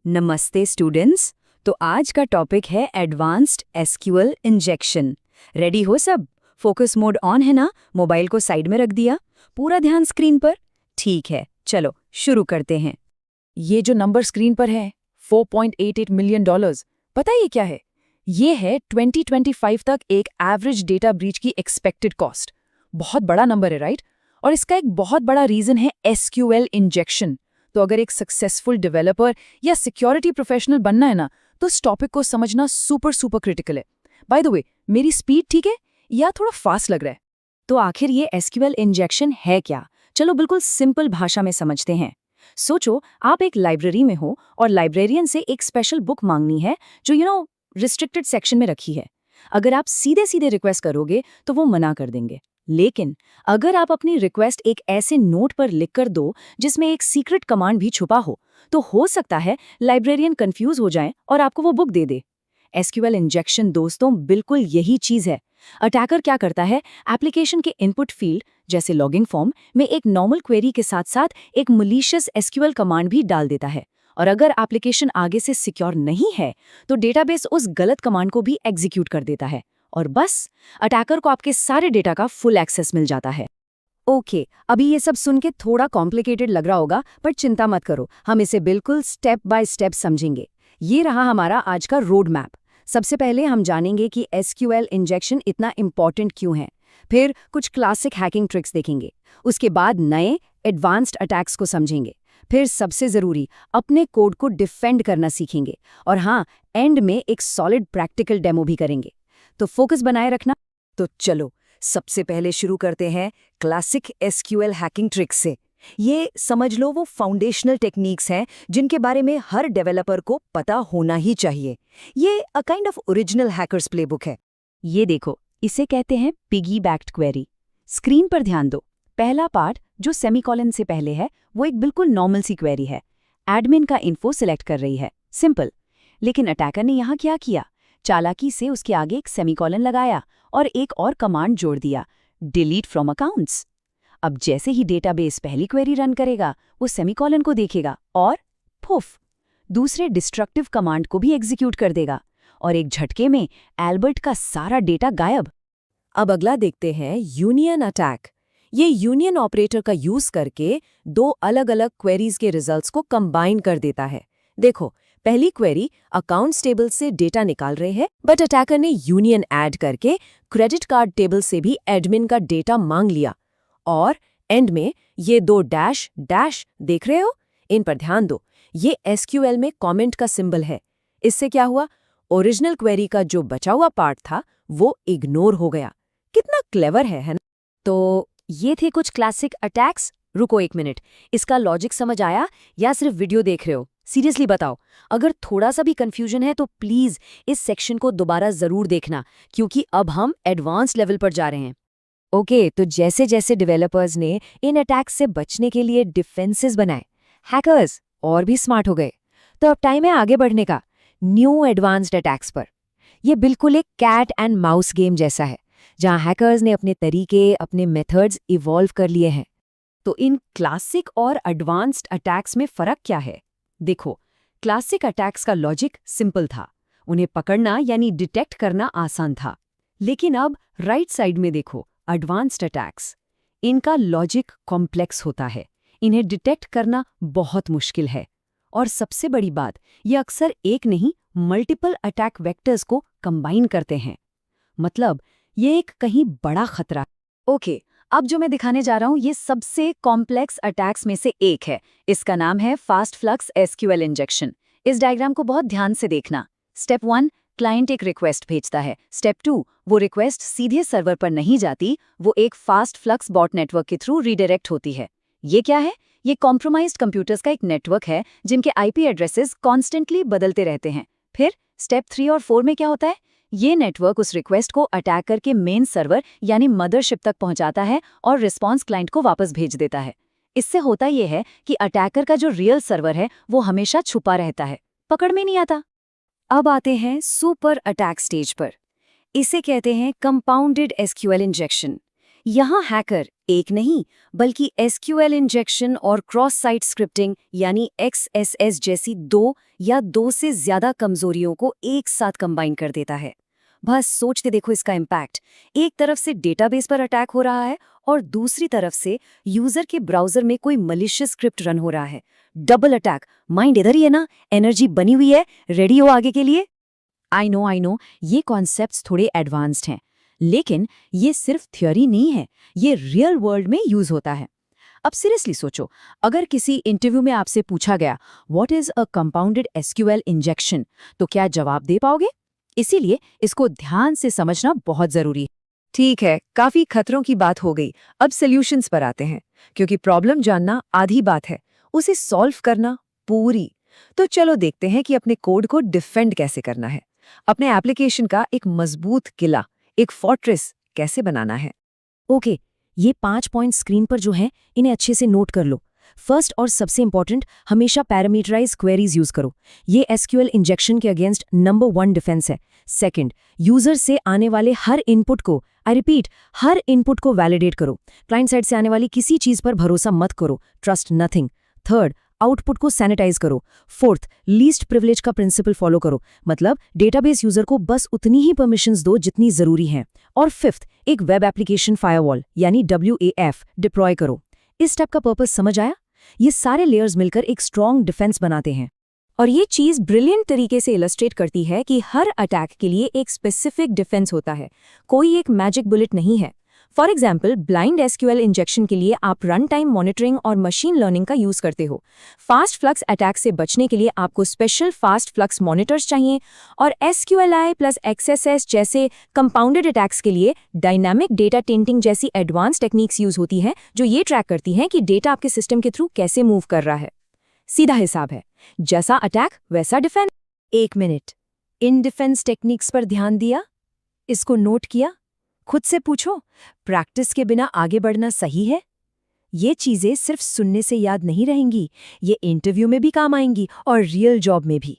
नमस्ते स्टूडेंट्स। तो आज का टॉपिक है एडवांस्ड एसक्यूएल इंजेक्शन। रेडी हो सब? फोकस मोड ऑन है ना? मोबाइल को साइड में रख दिया? पूरा ध्यान स्क्रीन पर? ठीक है, चलो शुरू करते हैं। ये जो नंबर स्क्रीन पर है $4.88 मिलियन, पता है ये क्या है? ये है 2025 तक एक एवरेज डेटा ब्रीच की एक्सपेक्टेड कॉस्ट। बहुत बड़ा नंबर है, राइट? और इसका एक बहुत बड़ा रीजन है एसक्यूएल इंजेक्शन। तो अगर एक सक्सेसफुल डेवलपर या सिक्योरिटी प्रोफेशनल बनना है ना, तो इस टॉपिक को समझना सुपर सुपर क्रिटिकल है। बाय द वे, मेरी स्पीड ठीक है या थोड़ा फास्ट लग रहा है? तो आखिर ये एसक्यूएल इंजेक्शन है क्या? चलो बिल्कुल सिंपल भाषा में समझते हैं। सोचो, आप एक लाइब्रेरी में हो और लाइब्रेरियन से एक स्पेशल बुक मांगनी है जो रिस्ट्रिक्टेड सेक्शन में रखी है। अगर आप सीधे सीधे रिक्वेस्ट करोगे तो वो मना कर देंगे। लेकिन अगर आप अपनी रिक्वेस्ट एक ऐसे नोट पर लिख कर दो जिसमें एक सीक्रेट कमांड भी छुपा तो हो सकता है लाइब्रेरियन कंफ्यूज हो जाए और आपको वो बुक दे दे। एसक्यूएल इंजेक्शन दोस्तों बिल्कुल यही चीज है। अटैकर क्या करता है, एप्लीकेशन के इनपुट फील्ड जैसे लॉगिंग फॉर्म में एक नॉर्मल क्वेरी के साथ साथ एक मलिशियस एसक्यूएल कमांड भी डाल देता है। और अगर एप्लीकेशन आगे से सिक्योर नहीं है तो डेटाबेस उस गलत कमांड को भी एग्जीक्यूट कर देता है और बस अटैकर को आपके सारे डेटा का फुल एक्सेस मिल जाता है। ओके, अभी ये सब सुन के थोड़ा कॉम्प्लिकेटेड लग रहा होगा, पर चिंता मत करो, हम इसे बिल्कुल स्टेप बाय स्टेप समझेंगे। ये रहा हमारा आज का रोड मैप। सबसे पहले हम जानेंगे कि एसक्यूएल इंजेक्शन इतना इम्पॉर्टेंट क्यों है। फिर कुछ क्लासिक हैकिंग ट्रिक्स देखेंगे। उसके बाद नए एडवांस्ड अटैक्स को समझेंगे। फिर सबसे ज़रूरी, अपने कोड को डिफेंड करना सीखेंगे। और हाँ, एंड में एक सॉलिड प्रैक्टिकल डेमो भी करेंगे। तो फोकस बनाए रखना। तो चलो सबसे पहले शुरू करते हैं क्लासिक एसक्यूएल हैकिंग ट्रिक्स से। ये समझ लो वो फाउंडेशनल टेक्निक्स हैं जिनके बारे में हर डेवलपर को पता होना ही चाहिए। ये a kind of original hackers playbook है। ये देखो, इसे कहते हैं पिगी बैक्ड क्वेरी। स्क्रीन पर ध्यान दो। पहला पार्ट जो सेमीकोलन से पहले है वो एक बिल्कुल नॉर्मल सी क्वेरी है। एडमिन का इन्फो सिलेक्ट कर रही है, सिंपल। लेकिन अटैकर ने यहाँ क्या किया? चालाकी से उसके आगे एक सेमीकोलन लगाया और एक और कमांड जोड़ दिया, डिलीट फ्रॉम अकाउंट्स। अब जैसे ही डेटाबेस पहली क्वेरी रन करेगा वो सेमीकोलन को देखेगा और पुफ, दूसरे डिस्ट्रक्टिव कमांड को भी एग्जीक्यूट कर देगा और एक झटके में एल्बर्ट का सारा डेटा गायब। अब अगला देखते हैं यूनियन अटैक। ये यूनियन ऑपरेटर का यूज करके दो अलग अलग क्वेरीज के रिजल्ट्स को कंबाइन कर देता है। देखो, पहली क्वेरी अकाउंट्स टेबल से डेटा निकाल रहे हैं, बट अटैकर ने यूनियन ऐड करके क्रेडिट कार्ड टेबल से भी एडमिन का डेटा मांग लिया। और एंड में ये दो डैश डैश देख रहे हो, इन पर ध्यान दो। ये एसक्यूएल में कमेंट का सिंबल है। इससे क्या हुआ? ओरिजिनल क्वेरी का जो बचा हुआ पार्ट था वो इग्नोर हो गया। कितना क्लेवर है ना? तो ये थे कुछ क्लासिक अटैक्स। रुको एक मिनट, इसका लॉजिक समझ आया या सिर्फ वीडियो देख रहे हो? सीरियसली बताओ। अगर थोड़ा सा भी कंफ्यूजन है तो प्लीज इस सेक्शन को दोबारा जरूर देखना, क्योंकि अब हम एडवांस लेवल पर जा रहे हैं। ओके, तो जैसे जैसे डेवलपर्स ने इन अटैक्स से बचने के लिए डिफेंसेस बनाए, हैकर्स और भी स्मार्ट हो गए। तो अब टाइम है आगे बढ़ने का, न्यू एडवांस्ड अटैक्स पर। यह बिल्कुल एक कैट एंड माउस गेम जैसा है, जहां हैकर्स ने अपने तरीके, अपने मेथड्स इवॉल्व कर लिए हैं। तो इन क्लासिक और एडवांस्ड अटैक्स में फर्क क्या है? देखो, क्लासिक अटैक्स का लॉजिक सिंपल था, उन्हें पकड़ना यानी डिटेक्ट करना आसान था। लेकिन अब राइट साइड में देखो, एडवांस्ड अटैक्स। इनका लॉजिक कॉम्प्लेक्स होता है, इन्हें डिटेक्ट करना बहुत मुश्किल है। और सबसे बड़ी बात, ये अक्सर एक नहीं मल्टीपल अटैक वेक्टर्स को कंबाइन करते हैं। मतलब ये एक कहीं बड़ा खतरा। ओके, अब जो मैं दिखाने जा रहा हूं ये सबसे कॉम्प्लेक्स अटैक्स में से एक है। इसका नाम है फास्ट फ्लक्स एसक्यूएल इंजेक्शन। इस डायग्राम को बहुत ध्यान से देखना। स्टेप 1, क्लाइंट एक रिक्वेस्ट भेजता है। स्टेप 2, वो रिक्वेस्ट सीधे सर्वर पर नहीं जाती, वो एक फास्ट फ्लक्स बॉट नेटवर्क के थ्रू रीडायरेक्ट होती है। ये क्या है? ये कॉम्प्रोमाइज्ड कंप्यूटर्स का एक नेटवर्क है जिनके आईपी एड्रेसेस कॉन्स्टेंटली बदलते रहते हैं। फिर स्टेप 3 और 4 में क्या होता है? ये नेटवर्क उस रिक्वेस्ट को अटैकर के मेन सर्वर यानी मदरशिप तक पहुंचाता है और रिस्पॉन्स क्लाइंट को वापस भेज देता है। इससे होता यह है कि अटैकर का जो रियल सर्वर है वो हमेशा छुपा रहता है, पकड़ में नहीं आता। अब आते हैं सुपर अटैक स्टेज पर। इसे कहते हैं कंपाउंडेड एसक्यूएल इंजेक्शन। यहाँ हैकर एक नहीं, बल्कि एसक्यूएल इंजेक्शन और क्रॉस साइट स्क्रिप्टिंग यानी XSS जैसी 2 या 2 से ज्यादा कमजोरियों को एक साथ कंबाइन कर देता है। बस सोचते देखो इसका इम्पैक्ट। एक तरफ से डेटाबेस पर अटैक हो रहा है और दूसरी तरफ से यूजर के ब्राउजर में कोई मलिशियस स्क्रिप्ट रन हो रहा है। Double attack. माइंड इधर ही है ना, एनर्जी बनी हुई है, रेडी हो आगे के लिए। आई नो, ये कॉन्सेप्ट्स थोड़े एडवांस्ड हैं, लेकिन ये सिर्फ थ्योरी नहीं है, ये रियल वर्ल्ड में यूज होता है। अब सीरियसली सोचो, अगर किसी इंटरव्यू में आपसे पूछा गया what is a compounded SQL injection, तो क्या जवाब दे पाओगे? इसीलिए इसको ध्यान से समझना बहुत जरूरी है। ठीक है, काफी खतरों की बात हो गई। अब सॉल्यूशंस पर आते हैं, क्योंकि प्रॉब्लम जानना आधी बात है, उसे सॉल्व करना पूरी। तो चलो देखते हैं कि अपने कोड को डिफेंड कैसे करना है, अपने एप्लीकेशन का एक मजबूत किला, एक फोर्ट्रेस कैसे बनाना है। ओके, ये 5 पॉइंट स्क्रीन पर जो हैं, इन्हें अच्छे से नोट कर लो। फर्स्ट और सबसे इंपॉर्टेंट, हमेशा पैरामीटराइज क्वेरीज यूज करो। ये एसक्यूएल इंजेक्शन के अगेंस्ट नंबर 1 डिफेंस है। सेकंड, यूजर से आने वाले हर इनपुट को, आई रिपीट, हर इनपुट को वैलिडेट करो। क्लाइंट साइड से आने वाली किसी चीज पर भरोसा मत करो, ट्रस्ट नथिंग। थर्ड, आउटपुट को सैनिटाइज करो। फोर्थ, लीस्ट प्रिविलेज का प्रिंसिपल फॉलो करो, मतलब डेटाबेस यूजर को बस उतनी ही परमिशंस दो जितनी जरूरी हैं। और फिफ्थ, एक वेब एप्लीकेशन फायरवॉल यानी WAF डिप्लॉय करो। इस स्टेप का पर्पस समझ आया? ये सारे लेयर्स मिलकर एक स्ट्रॉन्ग डिफेंस बनाते हैं। और ये चीज ब्रिलियंट तरीके से इलस्ट्रेट करती है कि हर अटैक के लिए एक स्पेसिफिक डिफेंस होता है, कोई एक मैजिक बुलेट नहीं है। For example, blind SQL injection के लिए आप रन टाइम मॉनिटरिंग और मशीन लर्निंग का यूज करते हो। फास्ट फ्लक्स अटैक से बचने के लिए आपको स्पेशल फास्ट फ्लक्स मॉनिटर्स चाहिए, और SQLI प्लस XSS जैसे कंपाउंडेड अटैक्स के लिए डायनामिक डेटा टेंटिंग जैसी एडवांस टेक्निक्स यूज होती हैं, जो ये ट्रैक करती हैं कि डेटा आपके सिस्टम के थ्रू कैसे मूव कर रहा है। सीधा हिसाब है, जैसा अटैक वैसा defence. 1 minute, in defence techniques पर ध्यान दिया? इसको नोट किया? खुद से पूछो, प्रैक्टिस के बिना आगे बढ़ना सही है? ये चीजें सिर्फ सुनने से याद नहीं रहेंगी, ये इंटरव्यू में भी काम आएंगी और रियल जॉब में भी।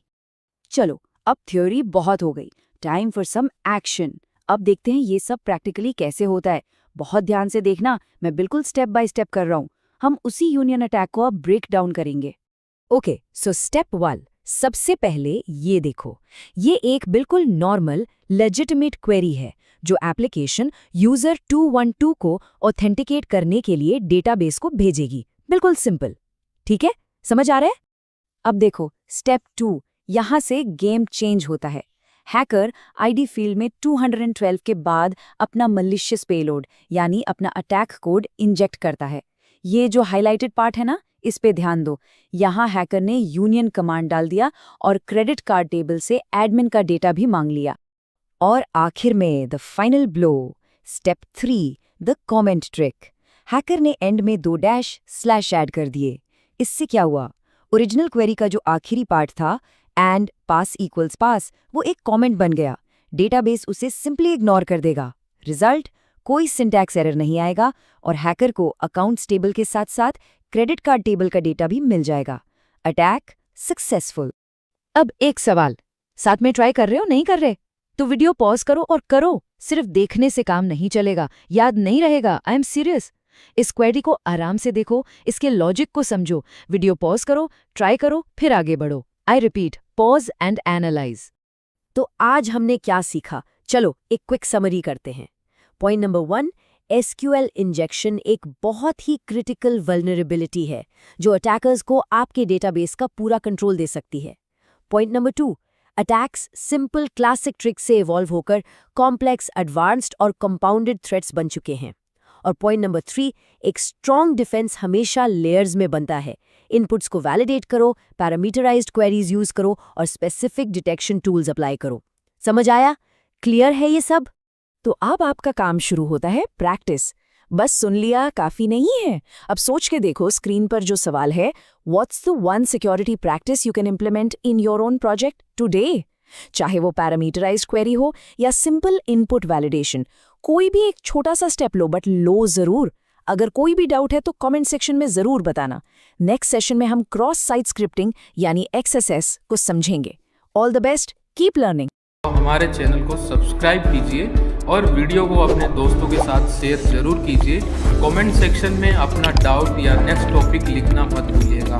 चलो, अब थ्योरी बहुत हो गई, टाइम फॉर सम एक्शन। अब देखते हैं ये सब प्रैक्टिकली कैसे होता है। बहुत ध्यान से देखना, मैं बिल्कुल स्टेप बाय स्टेप कर रहा हूँ। हम उसी यूनियन अटैक को अब ब्रेक डाउन करेंगे। ओके, सो स्टेप 1, सबसे पहले ये देखो, ये एक बिल्कुल नॉर्मल लेजिटिमेट क्वेरी है जो एप्लीकेशन यूजर 212 को ऑथेंटिकेट करने के लिए डेटाबेस को भेजेगी। बिल्कुल सिंपल, ठीक है? समझ आ रहा है? अब देखो स्टेप 2, यहां से गेम चेंज होता है। हैकर आईडी फील्ड में 212 के बाद अपना मलिशियस पेलोड यानी अपना अटैक कोड इंजेक्ट करता है। ये जो हाइलाइटेड पार्ट है ना, इस पे ध्यान दो। यहाँ हैकर ने यूनियन कमांड डाल दिया और क्रेडिट कार्ड टेबल से एडमिन का डेटा भी मांग लिया। और आखिर में the final blow, step 3, the comment trick. Hacker ने एंड में 2 डैश/ ऐड कर दिए। इससे क्या हुआ? ओरिजिनल क्वेरी का जो आखिरी पार्ट था, एंड पास इक्वल्स पास, वो एक कमेंट बन गया। डेटाबेस उसे सिंपली इग्नोर कर देगा। रिजल्ट, कोई सिंटैक्स एरर नहीं आएगा और हैकर को अकाउंट्स टेबल के साथ साथ क्रेडिट कार्ड टेबल का डेटा भी मिल जाएगा। Attack successful. अब एक सवाल, साथ में ट्राई कर रहे हो, नहीं कर रहे? तो वीडियो पॉज करो और करो। सिर्फ देखने से काम नहीं चलेगा, याद नहीं रहेगा। I am serious. इस क्वेरी को आराम से देखो, इसके लॉजिक को समझो। वीडियो पॉज करो, ट्राई करो, फिर आगे बढ़ो। I repeat, pause and analyse. तो आज हमने क्या सीखा? चलो एक क्विक समरी करते हैं। पॉइंट नंबर 1, एसक्यूएल इंजेक्शन एक बहुत ही क्रिटिकल वल्नरेबिलिटी है जो अटैकर्स को आपके डेटाबेस का पूरा कंट्रोल दे सकती है। Point number 2, attacks simple classic trick से इवॉल्व होकर कॉम्प्लेक्स, एडवांस्ड और कंपाउंडेड थ्रेट्स बन चुके हैं। और पॉइंट नंबर 3, एक स्ट्रॉन्ग डिफेंस हमेशा लेयर्स में बनता है। इनपुट्स को वैलिडेट करो, पैरामीटराइज्ड क्वेरीज यूज करो और स्पेसिफिक डिटेक्शन टूल्स अप्लाई करो। समझ आया? क्लियर है ये सब? तो अब आपका काम शुरू होता है प्रैक्टिस। बस सुन लिया काफी नहीं है। अब सोच के देखो स्क्रीन पर जो सवाल है, what's the one security practice you can implement in your own project today? चाहे वो पैरामीटराइज्ड क्वेरी हो या सिंपल इनपुट वैलिडेशन, कोई भी एक छोटा सा स्टेप लो, बट लो जरूर। अगर कोई भी डाउट है तो कमेंट सेक्शन में जरूर बताना। नेक्स्ट सेशन में हम क्रॉस साइट स्क्रिप्टिंग यानी XSS को समझेंगे। All the best, keep learning. हमारे चैनल को सब्सक्राइब कीजिए और वीडियो को अपने दोस्तों के साथ शेयर जरूर कीजिए। कमेंट सेक्शन में अपना डाउट या नेक्स्ट टॉपिक लिखना मत भूलिएगा।